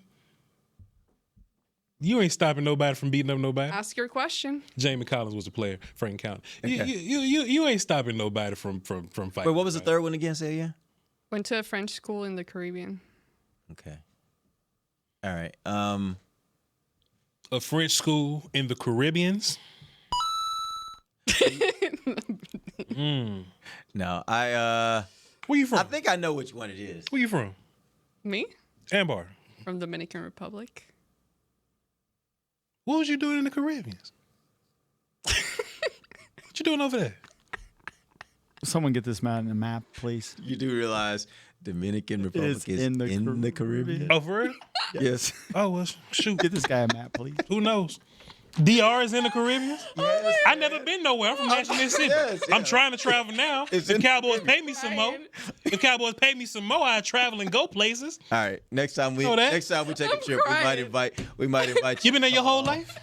Speaker 6: You ain't stopping nobody from beating up nobody.
Speaker 5: Ask your question.
Speaker 6: Jamie Collins was a player, Franklin County.
Speaker 4: Okay.
Speaker 6: You ain't stopping nobody from fighting.
Speaker 4: Wait, what was the third one again? Say it again.
Speaker 5: Went to a French school in the Caribbean.
Speaker 4: Okay. All right.
Speaker 6: A French school in the Caribbeans?
Speaker 4: No,
Speaker 6: where you from?
Speaker 4: I think I know which one it is.
Speaker 6: Where you from?
Speaker 5: Me?
Speaker 6: Ambar.
Speaker 5: From Dominican Republic.
Speaker 6: What was you doing in the Caribbean? What you doing over there?
Speaker 14: Someone get this man on the map, please.
Speaker 4: You do realize Dominican Republic is in the Caribbean?
Speaker 6: Oh, for real?
Speaker 14: Yes.
Speaker 6: Oh, well, shoot.
Speaker 14: Get this guy a map, please.
Speaker 6: Who knows? DR is in the Caribbean? Yes. I never been nowhere. I'm from Nashville, Mississippi.
Speaker 4: Yes, yeah.
Speaker 6: I'm trying to travel now. If Cowboys pay me some more, I travel and go places.
Speaker 4: All right. Next time we take a trip, we might invite you.
Speaker 6: You been there your whole life?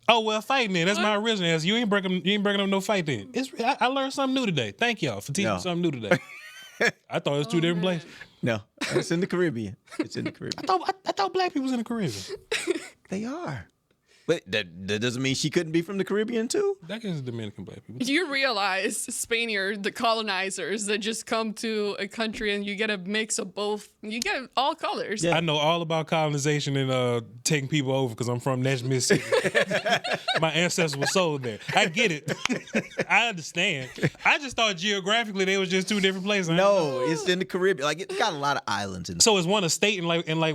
Speaker 6: Oh well, fighting then. That's my original answer. You ain't breaking up no fight then. I learned something new today. Thank y'all for teaching me something new today. I thought it was two different places.
Speaker 4: No, it's in the Caribbean. It's in the Caribbean.
Speaker 6: I thought black people was in the Caribbean.
Speaker 4: They are. But that doesn't mean she couldn't be from the Caribbean too.
Speaker 6: That is Dominican black people.
Speaker 5: You realize Spaniards, the colonizers that just come to a country and you get a mix of both. You get all colors.
Speaker 6: Yeah. I know all about colonization and taking people over because I'm from Nashville, Mississippi. My ancestors were sold there. I get it. I understand. I just thought geographically they was just two different places.
Speaker 4: No, it's in the Caribbean. Like it's got a lot of islands in it.
Speaker 6: So is one a state and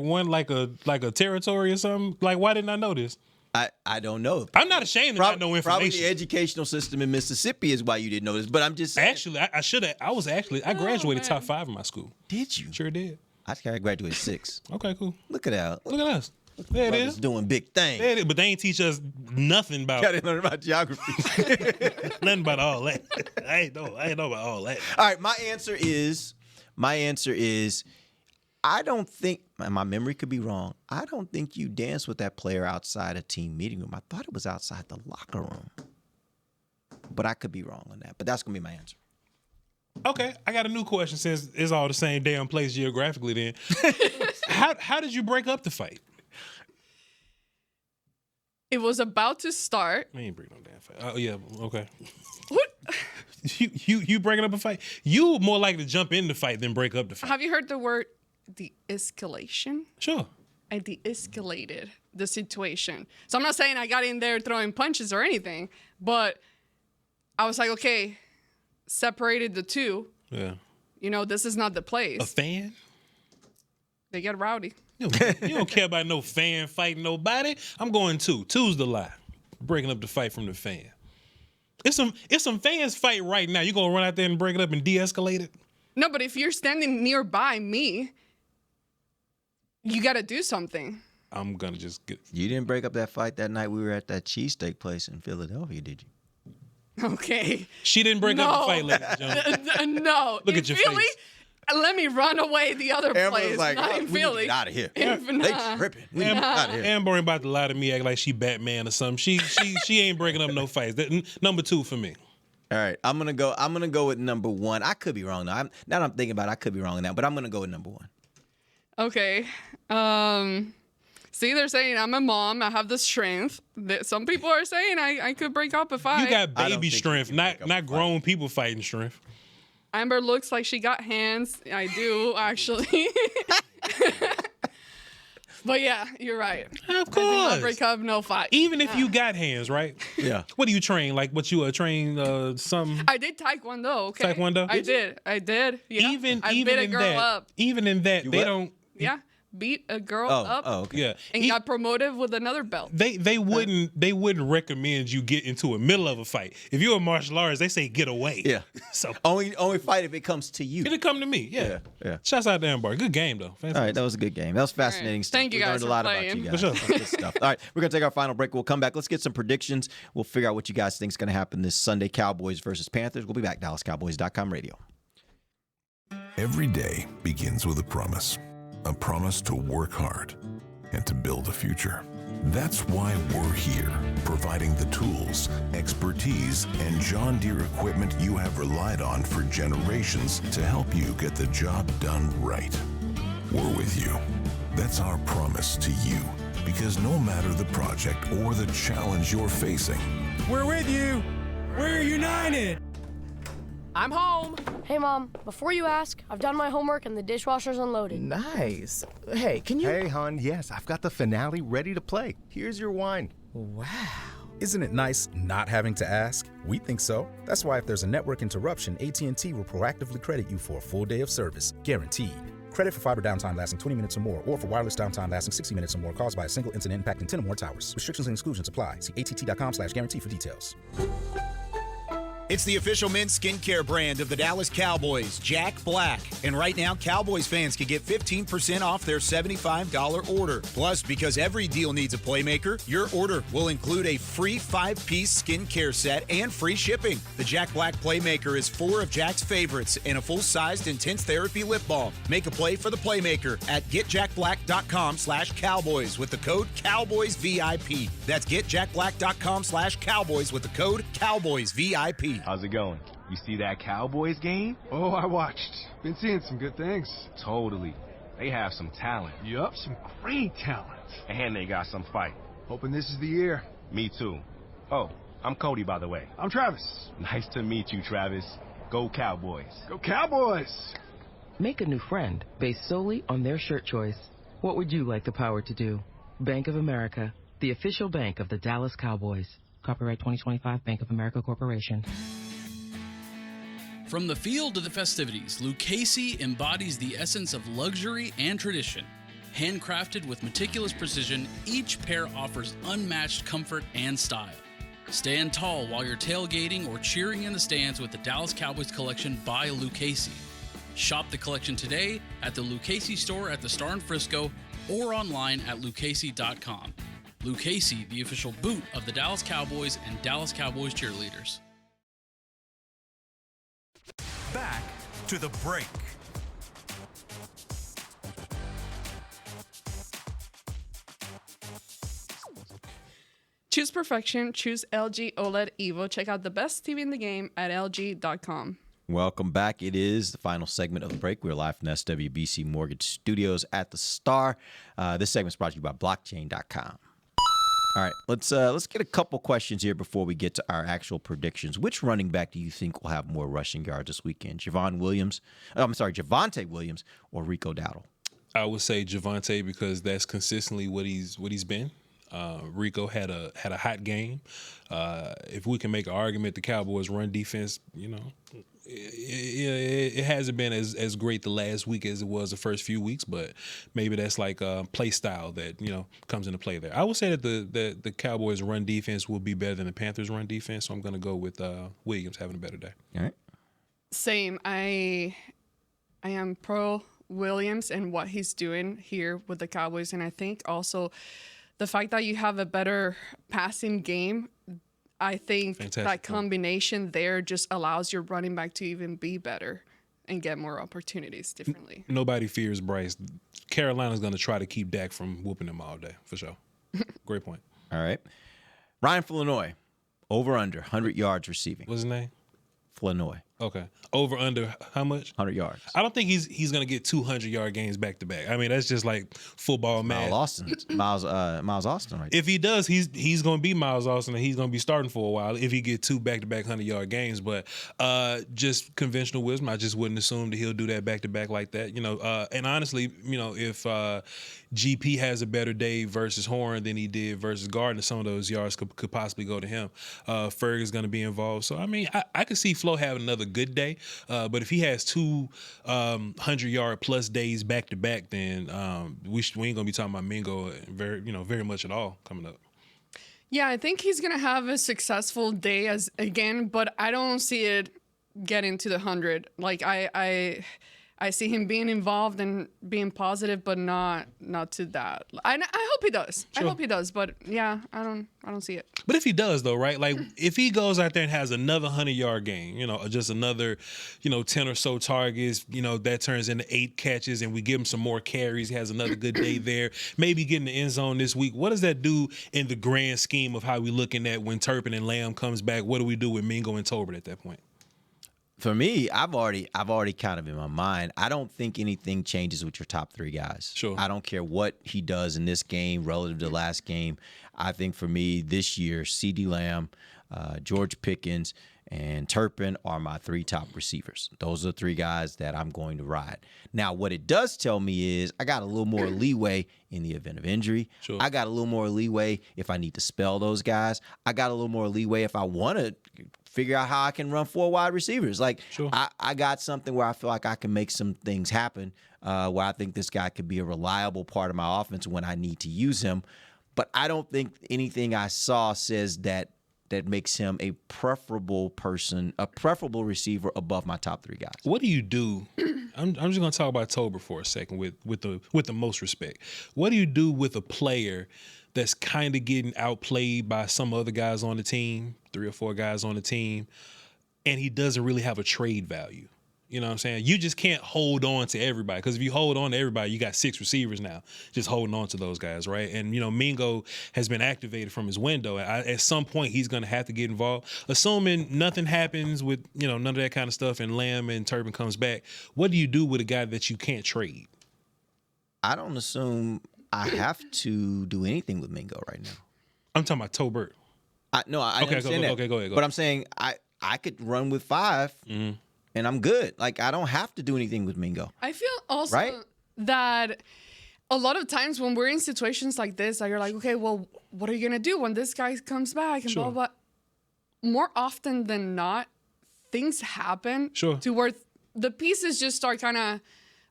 Speaker 6: one like a territory or something? Like why didn't I know this?
Speaker 4: I don't know.
Speaker 6: I'm not ashamed of not know information.
Speaker 4: Probably the educational system in Mississippi is why you didn't know this. But I'm just saying.
Speaker 6: Actually, I should have. I graduated top 5 in my school.
Speaker 4: Did you?
Speaker 6: Sure did.
Speaker 4: I graduated 6.
Speaker 6: Okay, cool.
Speaker 4: Look at that.
Speaker 6: Look at us. There it is.
Speaker 4: Doing big things.
Speaker 6: There it is. But they ain't teach us nothing about.
Speaker 4: Got to learn about geography.
Speaker 6: Nothing about all that. I ain't know about all that.
Speaker 4: All right, my answer is. I don't think, my memory could be wrong, I don't think you danced with that player outside a team meeting room. I thought it was outside the locker room. but I could be wrong on that. But that's gonna be my answer.
Speaker 6: Okay, I got a new question since it's all the same damn place geographically. Then, how did you break up the fight?
Speaker 5: It was about to start.
Speaker 6: I ain't break no damn fight. Oh yeah, okay.
Speaker 5: What?
Speaker 6: You breaking up a fight? You more likely to jump in the fight than break up the fight.
Speaker 5: Have you heard the word de-escalation?
Speaker 6: Sure.
Speaker 5: I de-escalated the situation. So I'm not saying I got in there throwing punches or anything, but I was like, okay, separated the two.
Speaker 6: Yeah.
Speaker 5: You know, this is not the place.
Speaker 6: A fan?
Speaker 5: They get rowdy.
Speaker 6: You don't care about no fan fighting nobody. I'm going two. Two's the lie. Breaking up the fight from the fan. If some fans fight right now, you gonna run out there and break it up and de-escalate it?
Speaker 5: No, but if you're standing nearby me, you got to do something.
Speaker 6: I'm gonna just get.
Speaker 4: You didn't break up that fight that night we were at that cheesesteak place in Philadelphia, did you?
Speaker 5: Okay.
Speaker 6: She didn't break up the fight, ladies and gentlemen.
Speaker 5: No.
Speaker 6: Look
Speaker 5: in
Speaker 6: at your
Speaker 5: Philly,
Speaker 6: face.
Speaker 5: Let me run away the other
Speaker 4: Amber
Speaker 5: place.
Speaker 4: was like,
Speaker 5: not
Speaker 4: oh,
Speaker 5: in
Speaker 4: we
Speaker 5: Philly.
Speaker 4: need to get out of here.
Speaker 5: Nah.
Speaker 4: They tripping. We need to get out of here.
Speaker 6: Amber ain't about to lie to me, act like she Batman or something. She ain't breaking up no fights. Number two for me.
Speaker 4: All right, I'm gonna go with number one. I could be wrong though. Now that I'm thinking about it, I could be wrong on that, but I'm gonna go with number one.
Speaker 5: Okay. See, they're saying I'm a mom. I have the strength. Some people are saying I could break up a fight.
Speaker 6: You got baby strength, not grown people fighting strength.
Speaker 5: Amber looks like she got hands. I do, actually. But yeah, you're right.
Speaker 6: Of course.
Speaker 5: I did not break up no fight.
Speaker 6: Even if you got hands, right?
Speaker 4: Yeah.
Speaker 6: What do you train? Like what you train something?
Speaker 5: I did Taekwondo, okay?
Speaker 6: Taekwondo?
Speaker 5: I did. Yeah. I beat a girl up.
Speaker 6: Even in that, they don't.
Speaker 5: Yeah. Beat a girl up.
Speaker 4: Oh, okay.
Speaker 6: Yeah.
Speaker 5: And got promoted with another belt.
Speaker 6: They wouldn't recommend you get into a middle of a fight. If you're a martial artist, they say get away.
Speaker 4: Yeah.
Speaker 6: So
Speaker 4: only fight if it comes to you.
Speaker 6: It'll come to me. Yeah. Shouts out to Ambar. Good game though.
Speaker 4: All right, that was a good game. That was fascinating stuff.
Speaker 5: Thank you guys
Speaker 4: learned a
Speaker 5: for
Speaker 4: lot
Speaker 5: playing.
Speaker 4: about you guys.
Speaker 6: For sure.
Speaker 4: Good stuff. All right, we're gonna take our final break. We'll come back. Let's get some predictions. We'll figure out what you guys think is gonna happen this Sunday. Cowboys versus Panthers. We'll be back. DallasCowboys.com radio.
Speaker 15: Every day begins with a promise to work hard and to build a future. That's why we're here, providing the tools, expertise, and John Deere equipment you have relied on for generations to help you get the job done right. We're with you. That's our promise to you, because no matter the project or the challenge you're facing,
Speaker 9: We're with you. We're united. I'm home.
Speaker 8: Hey, Mom, before you ask, I've done my homework and the dishwasher's unloaded.
Speaker 9: Nice. Hey, can you...
Speaker 2: Hey, hon, yes, I've got the finale ready to play. Here's your wine.
Speaker 9: Wow.
Speaker 10: Isn't it nice not having to ask? We think so. That's why if there's a network interruption, AT&T will proactively credit you for a full day of service, guaranteed. Credit for fiber downtime lasting 20 minutes or more, or for wireless downtime lasting 60 minutes or more caused by a single incident impacting 10 or more towers. Restrictions and exclusions apply. See att.com/guarantee for details.
Speaker 16: It's the official men's skincare brand of the Dallas Cowboys, Jack Black. And right now, Cowboys fans can get 15% off their $75 order. Plus, because every deal needs a playmaker, your order will include a free 5-piece skincare set and free shipping. The Jack Black Playmaker is 4 of Jack's favorites and a full-sized intense therapy lip balm. Make a play for the playmaker at getjackblack.com/Cowboys with the code CowboysVIP. That's getjackblack.com/Cowboys with the code CowboysVIP.
Speaker 17: How's it going? You see that Cowboys game?
Speaker 18: Oh, I watched. Been seeing some good things.
Speaker 17: Totally. They have some talent.
Speaker 18: Yup, some great talent.
Speaker 17: And they got some fight.
Speaker 18: Hoping this is the year.
Speaker 17: Me too. Oh, I'm Cody, by the way.
Speaker 18: I'm Travis.
Speaker 17: Nice to meet you, Travis. Go Cowboys.
Speaker 18: Go Cowboys!
Speaker 19: Make a new friend based solely on their shirt choice. What would you like the power to do? Bank of America, the official bank of the Dallas Cowboys. Copyright 2025 Bank of America Corporation.
Speaker 20: From the field to the festivities, Lucchese embodies the essence of luxury and tradition. Handcrafted with meticulous precision, each pair offers unmatched comfort and style. Stand tall while you're tailgating or cheering in the stands with the Dallas Cowboys collection by Lucchese. Shop the collection today at the Lucchese store at the Star in Frisco or online at lucchese.com. Lucchese, the official boot of the Dallas Cowboys and Dallas Cowboys cheerleaders.
Speaker 1: Back to the break.
Speaker 5: Choose perfection. Choose LG OLED Evo. Check out the best TV in the game at LG.com.
Speaker 4: Welcome back. It is the final segment of the break. We're live from SWBC Mortgage Studios at the Star. This segment is brought to you by blockchain.com. All right, let's get a couple questions here before we get to our actual predictions. Which running back do you think will have more rushing yards this weekend? Javonte Williams, or Rico Dowdle?
Speaker 6: I would say Javonte because that's consistently what he's been. Rico had a hot game. If we can make an argument, the Cowboys' run defense, it hasn't been as great the last week as it was the first few weeks, but maybe that's like a play style that comes into play there. I would say that the Cowboys' run defense will be better than the Panthers' run defense, so I'm going to go with Williams having a better day.
Speaker 4: All right.
Speaker 5: Same. I am pro Williams and what he's doing here with the Cowboys, and I think also the fact that you have a better passing game, I think that combination there just allows your running back to even be better and get more opportunities differently.
Speaker 6: Nobody fears Bryce. Carolina's going to try to keep Dak from whooping him all day, for sure. Great point.
Speaker 4: All right. Ryan Flanoy, over under 100 yards receiving.
Speaker 6: What's his name?
Speaker 4: Flanoy.
Speaker 6: Okay. Over under how much?
Speaker 4: 100 yards.
Speaker 6: I don't think he's going to get 200-yard games back to back. I mean, that's just like football math.
Speaker 4: Miles Austin right there.
Speaker 6: If he does, he's going to be Miles Austin and he's going to be starting for a while if he get 2 back-to-back 100-yard games. But just conventional wisdom, I just wouldn't assume that he'll do that back-to-back like that. And honestly, if GP has a better day versus Horn than he did versus Gardner, some of those yards could possibly go to him. Ferg is going to be involved. So, I mean, I could see Flo having another good day. But if he has 2 100-yard plus days back to back, then we ain't gonna be talking about Mingo very much at all coming up.
Speaker 5: Yeah, I think he's gonna have a successful day but I don't see it getting to the 100. Like I see him being involved and being positive, but not to that. I hope he does. Sure. I hope he does, but yeah, I don't see it.
Speaker 6: But if he does, though, right? Like if he goes out there and has another 100-yard game, just another, 10 or so targets, that turns into 8 catches, and we give him some more carries. He has another good day there. Maybe get in the end zone this week. What does that do in the grand scheme of how we looking at when Turpin and Lamb comes back? What do we do with Mingo and Tolbert at that point?
Speaker 4: For me, I've already kind of in my mind, I don't think anything changes with your top 3 guys.
Speaker 6: Sure.
Speaker 4: I don't care what he does in this game relative to last game. I think for me this year, CeeDee Lamb, George Pickens, and Turpin are my 3 top receivers. Those are the 3 guys that I'm going to ride. Now, what it does tell me is I got a little more leeway in the event of injury.
Speaker 6: Sure.
Speaker 4: I got a little more leeway if I need to spell those guys. I got a little more leeway if I want to figure out how I can run 4 wide receivers. Like,
Speaker 6: sure.
Speaker 4: I got something where I feel like I can make some things happen where I think this guy could be a reliable part of my offense when I need to use him. But I don't think anything I saw says that makes him a preferable receiver above my top 3 guys.
Speaker 6: What do you do? I'm just going to talk about Tolbert for a second with the most respect. What do you do with a player that's kind of getting outplayed by some other guys on the team, 3 or 4 guys on the team, and he doesn't really have a trade value? You know what I'm saying? You just can't hold on to everybody, because if you hold on to everybody, you got 6 receivers now just holding on to those guys, right? And, Mingo has been activated from his window. At some point, he's going to have to get involved. Assuming nothing happens with, none of that kind of stuff and Lamb and Turpin comes back, what do you do with a guy that you can't trade?
Speaker 4: I don't assume I have to do anything with Mingo right now.
Speaker 6: I'm talking about Tolbert.
Speaker 4: I understand that.
Speaker 6: Okay, go ahead.
Speaker 4: But I'm saying I could run with 5.
Speaker 6: Mm-hmm.
Speaker 4: And I'm good. Like, I don't have to do anything with Mingo.
Speaker 5: I feel also that a lot of times when we're in situations like this, you're like, okay, well, what are you going to do when this guy comes back? And
Speaker 6: sure.
Speaker 5: blah, blah, blah. More often than not, things happen
Speaker 6: sure.
Speaker 5: to where the pieces just start kind of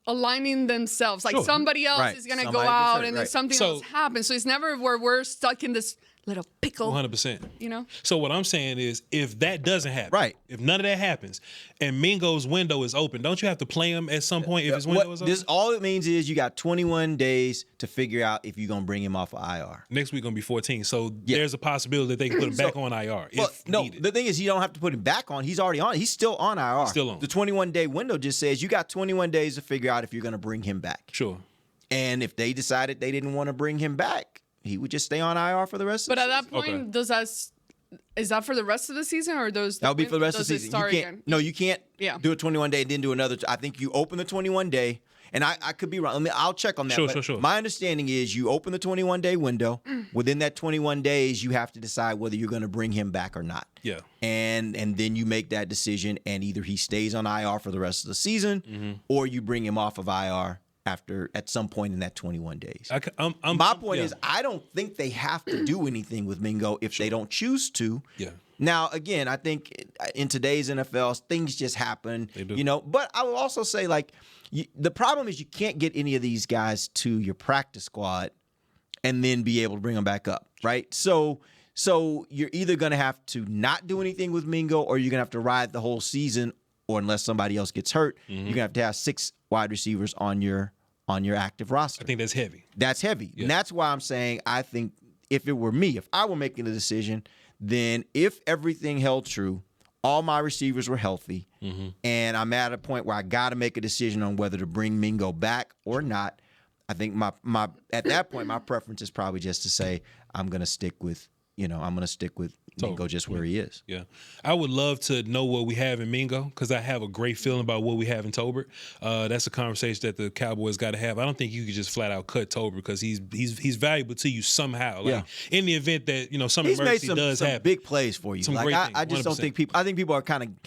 Speaker 5: aligning themselves. Like
Speaker 6: sure.
Speaker 5: somebody else is going to go out and then something else happens. So it's never where we're stuck in this little pickle.
Speaker 6: 100%. So what I'm saying is, if that doesn't happen, if none of that happens, and Mingo's window is open, don't you have to play him at some point if his window is open?
Speaker 4: All it means is you got 21 days to figure out if you're going to bring him off of IR.
Speaker 6: Next week going to be 14. So there's a possibility that they can put him back on IR.
Speaker 4: The thing is, you don't have to put him back on. He's already on. He's still on IR.
Speaker 6: Still on.
Speaker 4: The 21-day window just says you got 21 days to figure out if you're going to bring him back.
Speaker 6: Sure.
Speaker 4: And if they decided they didn't want to bring him back, he would just stay on IR for the rest of the season.
Speaker 5: But at that point, is that for the rest of the season, or that would
Speaker 4: be for the rest of the season. You can't do a 21-day and then do another. I think you open the 21-day, and I could be wrong. I'll check on that.
Speaker 6: Sure.
Speaker 4: My understanding is you open the 21-day window. Within that 21 days, you have to decide whether you're going to bring him back or not.
Speaker 6: Yeah.
Speaker 4: And then you make that decision, and either he stays on IR for the rest of the season, or you bring him off of IR at some point in that 21 days. My point is, I don't think they have to do anything with Mingo if they don't choose to.
Speaker 6: Yeah.
Speaker 4: Now, again, I think in today's NFL, things just happen.
Speaker 6: They do.
Speaker 4: But I will also say, the problem is you can't get any of these guys to your practice squad and then be able to bring them back up, right? So you're either going to have to not do anything with Mingo, or you're going to have to ride the whole season, or unless somebody else gets hurt, you're going to have 6 wide receivers on your active roster.
Speaker 6: I think that's heavy.
Speaker 4: That's heavy. Yeah. And that's why I'm saying I think if it were me, if I were making the decision, then if everything held true, all my receivers were healthy, and I'm at a point where I got to make a decision on whether to bring Mingo back or not, I think my at that point my preference is probably just to say I'm going to stick with Mingo just where he is.
Speaker 6: Yeah. I would love to know what we have in Mingo, because I have a great feeling about what we have in Tolbert. That's a conversation that the Cowboys got to have. I don't think you could just flat out cut Tolbert, because he's valuable to you somehow. In the event that, some emergency does happen.
Speaker 4: He's made some big plays for you. I just 100%. Don't think people – I think people are kind of –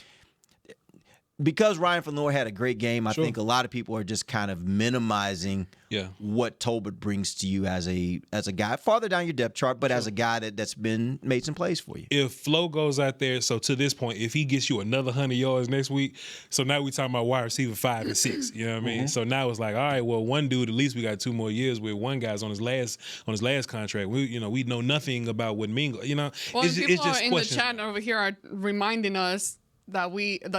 Speaker 4: because Ryan Fenlor had a great game, I think a lot of people are just kind of minimizing what Tolbert brings to you as a guy farther down your depth chart, but as a guy that's made some plays for you.
Speaker 6: If Flo goes out there, so to this point, if he gets you another 100 yards next week, so now we're talking about wide receiver 5 and 6. You know what I mean? So now it's like, all right, well, one dude, at least we got 2 more years with. One guy's on his last contract. We know nothing about what Mingo.
Speaker 5: Well,
Speaker 6: it's
Speaker 5: people
Speaker 6: just
Speaker 5: in the chat over here are reminding us that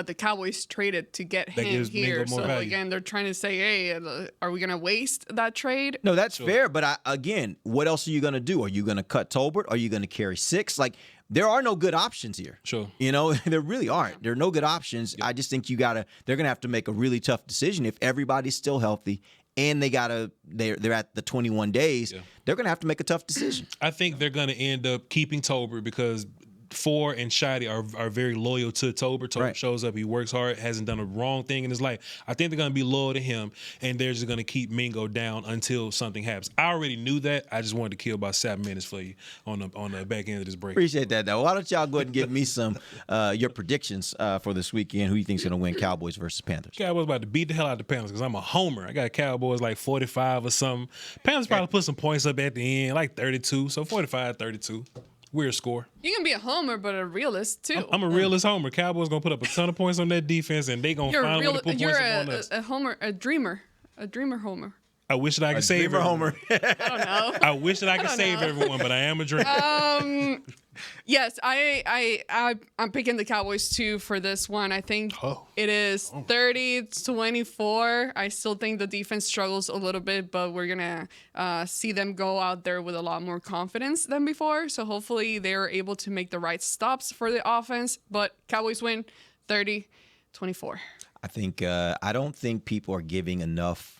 Speaker 5: the Cowboys traded to get him here. So again, they're trying to say, hey, are we going to waste that trade?
Speaker 4: No, that's fair. But again, what else are you going to do? Are you going to cut Tolbert? Are you going to carry 6? There are no good options here.
Speaker 6: Sure.
Speaker 4: There really aren't. There are no good options. I just think they're going to have to make a really tough decision if everybody's still healthy and they're at the 21 days. Yeah. They're going to have to make a tough decision.
Speaker 6: I think they're going to end up keeping Tolbert because Ford and Shady are very loyal to Tolbert. Tolbert shows up, he works hard, hasn't done a wrong thing in his life. I think they're going to be loyal to him, and they're just going to keep Mingo down until something happens. I already knew that. I just wanted to kill about 7 minutes for you on the back end of this break.
Speaker 4: Appreciate that, though. Why don't y'all go ahead and give me some your predictions for this weekend? Who you think's going to win, Cowboys versus Panthers?
Speaker 6: Cowboys about to beat the hell out of the Panthers because I'm a homer. I got Cowboys like 45 or something. Panthers probably put some points up at the end, like 32, so 45-32. Weird score.
Speaker 5: You can be a homer, but a realist too.
Speaker 6: I'm a realist homer. Cowboys gonna put up a ton of points on that defense, and they gonna find a way to put points up on us.
Speaker 5: You're a homer, a dreamer homer.
Speaker 6: I wish that I could save everyone.
Speaker 4: Homer.
Speaker 5: I don't know.
Speaker 6: I wish that I could save everyone, but I am a dreamer.
Speaker 5: Yes, I'm picking the Cowboys too for this one. I think it is 30-24. I still think the defense struggles a little bit, but we're gonna see them go out there with a lot more confidence than before. So hopefully they're able to make the right stops for the offense. But Cowboys win 30-24.
Speaker 4: I think I don't think people are giving enough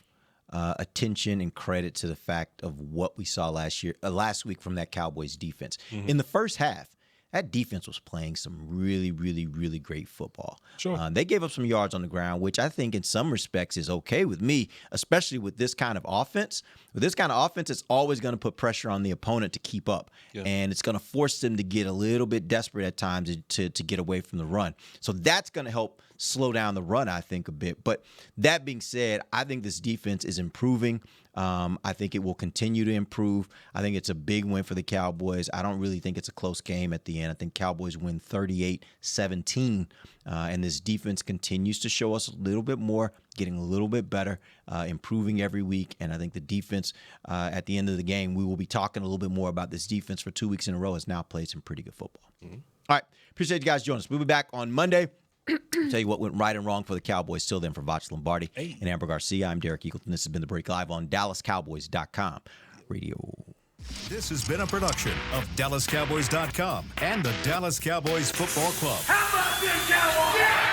Speaker 4: attention and credit to the fact of what we saw last week from that Cowboys defense. Mm-hmm. In the first half, that defense was playing some really, really, really great football.
Speaker 6: Sure.
Speaker 4: They gave up some yards on the ground, which I think in some respects is okay with me, especially with this kind of offense. With this kind of offense, it's always going to put pressure on the opponent to keep up. Yeah. And it's going to force them to get a little bit desperate at times to get away from the run. So that's going to help slow down the run, I think, a bit. But that being said, I think this defense is improving. I think it will continue to improve. I think it's a big win for the Cowboys. I don't really think it's a close game at the end. I think Cowboys win 38-17. And this defense continues to show us a little bit more, getting a little bit better, improving every week. And I think the defense, at the end of the game, we will be talking a little bit more about this defense for 2 weeks in a row. Has now played some pretty good football. Mm-hmm. All right. Appreciate you guys joining us. We'll be back on Monday. Tell you what went right and wrong for the Cowboys. Till then, for Voch Lombardi and Amber Garcia, I'm Derek Eagleton. This has been The Break Live on DallasCowboys.com radio.
Speaker 1: This has been a production of DallasCowboys.com and the Dallas Cowboys Football Club.
Speaker 9: How about this, Cowboys? Yeah!